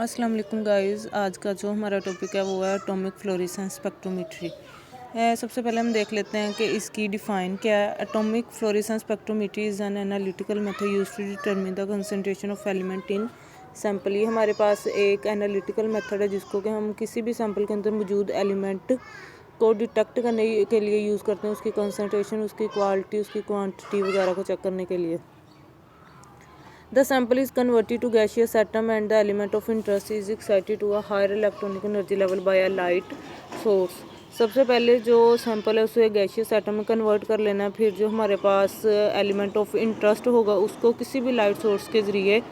अस्सलाम वालेकुम गाइस। आज का जो हमारा टॉपिक है वो है एटॉमिक फ्लोरेसेंस स्पेक्ट्रोमेट्री। सबसे पहले हम देख लेते हैं कि इसकी डिफ़ाइन क्या है। Atomic fluorescence spectrometry is an analytical method used to determine the concentration of element in sample. ये हमारे पास एक एनालिटिकल मेथड है जिसको कि हम किसी भी सैंपल के अंदर मौजूद एलिमेंट को डिटेक्ट करने के लिए यूज़ करते हैं, उसकी कंसनट्रेशन, उसकी क्वालिटी, उसकी क्वांटिटी वगैरह को चेक करने के लिए। The sample is converted to gaseous atom and the element of interest is excited to a higher electronic energy level by a light source। सबसे पहले जो सैंपल है उसे गैशियस एटम में कन्वर्ट कर लेना है, फिर जो हमारे पास एलिमेंट ऑफ इंटरेस्ट होगा उसको किसी भी लाइट सोर्स के ज़रिए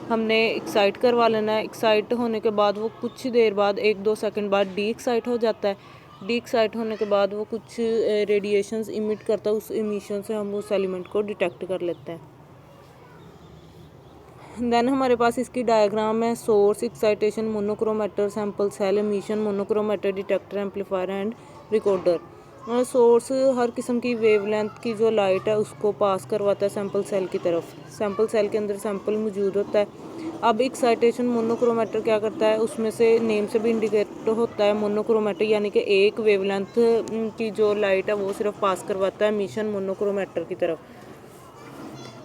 हमने एक्साइट करवा लेना है। एक्साइट होने के बाद वो कुछ देर बाद 1-2 सेकंड बाद डी एक्साइट हो जाता है। डी एक्साइट होने के बाद वो कुछ रेडिएशंस इमिट करता है, उस इमिशन से हम उस एलिमेंट को डिटेक्ट कर लेते हैं। देन हमारे पास इसकी डायग्राम है। Source, excitation, monochromator, sample cell, emission, monochromator, detector, amplifier and recorder. Source हर किस्म की वेवलेंथ की जो लाइट है उसको पास करवाता है सैंपल सेल की तरफ। सैंपल सेल के अंदर सैंपल मौजूद होता है। अब एक्साइटेशन मोनोक्रोमेटर क्या करता है, उसमें से नेम से भी इंडिकेट होता है मोनोक्रोमेटर, यानी कि एक वेवलेंथ की जो लाइट है वो सिर्फ पास करवाता है एमिशन मोनोक्रोमेटर की तरफ।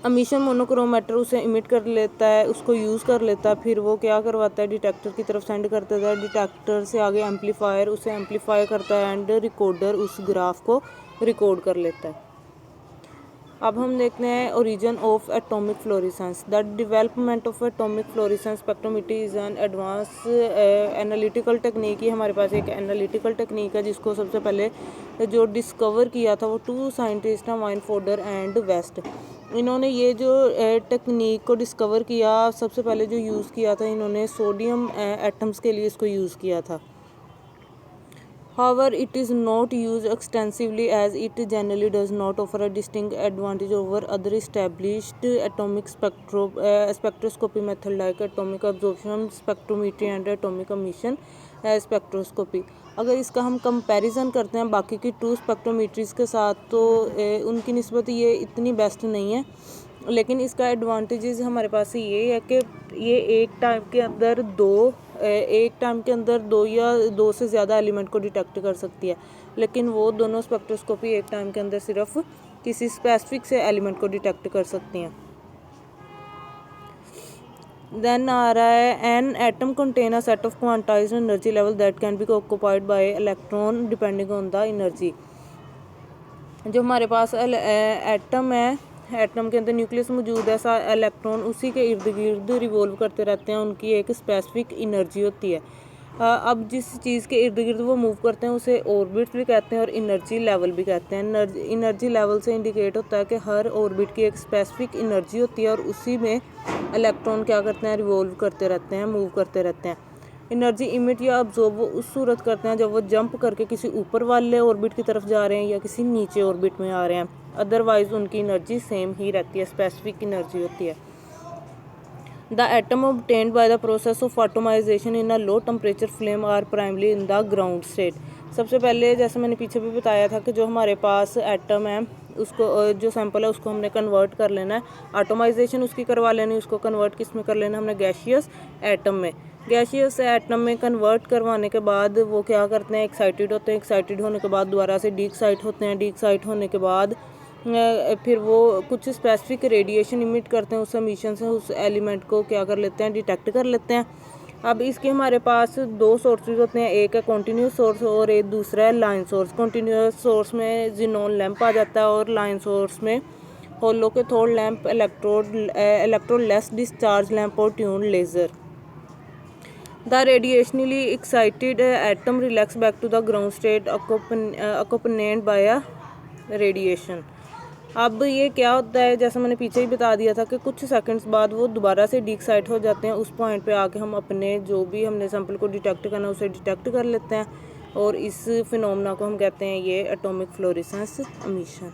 एमिशन मोनोक्रोमेटर उसे इमिट कर लेता है, उसको यूज़ कर लेता है, फिर वो क्या करवाता है डिटेक्टर की तरफ सेंड कर देता है। डिटेक्टर से आगे एम्पलीफायर उसे एम्पलीफाई करता है एंड रिकॉर्डर उस ग्राफ को रिकॉर्ड कर लेता है। अब हम देखते हैं origin of atomic fluorescence. The development of atomic fluorescence spectrometry is an advance analytical technique. ही हमारे पास एक एनालिटिकल टेक्निक है जिसको सबसे पहले जो डिस्कवर किया था वो 2 साइंटिस्ट हैं, वाइनफोर्डर एंड वेस्ट। इन्होंने ये जो टेक्निक को डिस्कवर किया, सबसे पहले जो यूज़ किया था इन्होंने सोडियम एटम्स के लिए इसको यूज़ किया था। However, it is not used extensively as it generally does not offer a distinct advantage over other established atomic spectroscopy method like atomic absorption spectrometry and atomic emission spectroscopy। अगर इसका हम comparison करते हैं बाकी की 2 स्पेक्ट्रोमीट्रीज के साथ तो उनकी निस्बत ये इतनी बेस्ट नहीं है, लेकिन इसका एडवांटेजेस हमारे पास ये है कि ये एक टाइम के अंदर दो या दो से ज़्यादा एलिमेंट को डिटेक्ट कर सकती है, लेकिन वो दोनों स्पेक्ट्रोस्कोपी एक टाइम के अंदर सिर्फ किसी स्पेसिफिक से एलिमेंट को डिटेक्ट कर सकती हैं। देन आ रहा है an atom contain a set of quantized energy level that can be occupied by electron depending on the energy. जो हमारे पास एटम है, एटम के अंदर न्यूक्लियस मौजूद है, इलेक्ट्रॉन उसी के इर्द गिर्द रिवॉल्व करते रहते हैं, उनकी एक स्पेसिफिक एनर्जी होती है। अब जिस चीज़ के इर्द गिर्द वो मूव करते हैं उसे ऑर्बिट भी कहते हैं और एनर्जी लेवल भी कहते हैं। एनर्जी लेवल से इंडिकेट होता है कि हर ऑर्बिट की एक स्पेसिफिक एनर्जी होती है और उसी में इलेक्ट्रॉन क्या करते हैं, रिवॉल्व करते रहते हैं, मूव करते रहते हैं। एनर्जी इमिट या अब्जॉर्ब वो उस सूरत करते हैं जब वो जंप करके किसी ऊपर वाले ऑर्बिट की तरफ जा रहे हैं या किसी नीचे ऑर्बिट में आ रहे हैं, अदरवाइज उनकी एनर्जी सेम ही रहती है, स्पेसिफिक एनर्जी होती है। The atom obtained by the process of atomisation in a low temperature flame are primarily in the ground state. सबसे पहले जैसे मैंने पीछे भी बताया था कि जो हमारे पास एटम है उसको जो सैंपल है उसको हमने कन्वर्ट कर लेना है, एटमाइजेशन उसकी करवा लेनी है, उसको कन्वर्ट किस में कर लेना हमने, गैशियस एटम में। गैशियस एटम में कन्वर्ट करवाने के बाद वो क्या करते हैं, एक्साइटेड होते हैं, एक्साइटेड होने के बाद दोबारा से डी एक्साइट होते हैं, डी एक्साइट होने के बाद फिर वो कुछ स्पेसिफिक रेडिएशन इमिट करते हैं, उस एमिशन से उस एलिमेंट को क्या कर लेते हैं, डिटेक्ट कर लेते हैं। अब इसके हमारे पास 2 सोर्सेज होते हैं, एक है कॉन्टीन्यूस सोर्स और एक दूसरा है लाइन सोर्स। कॉन्टीन्यूस सोर्स में जिनोन लैंप आ जाता है और लाइन सोर्स में hollow cathode lamp, electrodeless discharge lamp और tune laser. The radiationally excited atom relax back to the ground state accompanied by a radiation। अब ये क्या होता है, जैसे मैंने पीछे ही बता दिया था कि कुछ सेकंड्स बाद वो दोबारा से डी एक्साइट हो जाते हैं। उस पॉइंट पे आके हम अपने जो भी हमने सैंपल को डिटेक्ट करना है उसे डिटेक्ट कर लेते हैं और इस फिनोमेना को हम कहते हैं ये एटॉमिक फ्लोरेसेंस एमिशन।